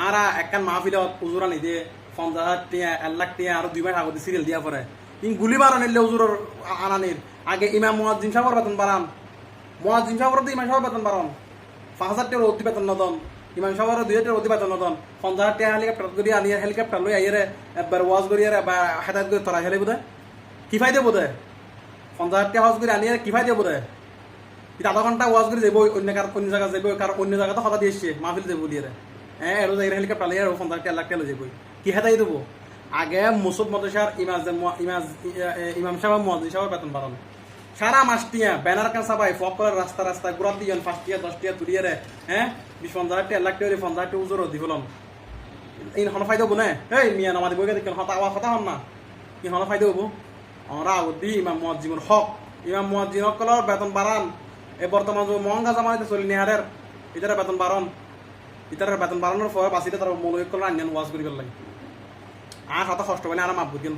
আর একখান মাহফিলত উজুরা নিদে 50,000 টিয়া 1 লাখ টিয়া আর 2 মাস আগতে সিরিয়াল দিয়া পরে ইন গুলি মারো নিলে উজুরের আনানির আগে ইমাম মুয়াজ্জিন সাহেবের বেতন বাড়ান মুয়াজ্জিন সাহেবের তো ইমাম সাহেবের বেতন বাড়ান 5,000 টাকার অতি বেতন নদন ইমাম সাহেবের 2 টাকার অতি বেতন নদন 50,000 টাকা হেলিকপ্টার করি আনিয়ে হেলিকপ্টার লই আইরে একবার ওয়াজ করি আরে বা হেদায়েত করে তোরা হেলে বুদে কি ফায়দা বুদে 50,000 টাকা ওয়াজ করি আনিয়ে কি ফায়দা বুদে এটা আধা ঘন্টা ওয়াজ করে যাবো অন্য জায়গা যাবো কার অন্য জায়গা তো কথা দিয়েছে মাহফিল যাবো দিয়ে হ্যাঁ এর হেলিকপ্টার লিয়ে 50,000 টাকা লাখ টাকা যাবো কি হেদাই দেবো আগে মুসুদ মদরসার ইমাম সাহেব মুয়াজ্জিন সাহেবের বেতন বাড়ান সারা মাস টিয়া ব্যানার কান সাবাই ফক করে রাস্তা রাস্তা ঘুরা দিয়েন 5 টিয়া 10 টিয়া তুলিয়ে রে হ্যাঁ 20-50,000 টাকা লাখ টাকা 50,000 টাকা উজুর দিবলম ইন হন ফায়দা বনে এই মিয়া নামাজ বইকে দেখেন হতা আওয়া কথা হন না কি হন ফায়দা হবো আমরা দি ইমাম মুয়াজ্জিনের হক ইমাম মুয়াজ্জিন সকলের বেতন বাড়ান এই বর্তমান যে মহঙ্গা জামাইতে চলি নেহারের ইতারা বেতন বাড়ান ইতারা বেতন বাড়ানোর পরে বাসিতে তারা মৌলিক করে আনিয়ান ওয়াজ করি লাগে আর হাতে কষ্ট পাইলে আর মাপ বুঝেন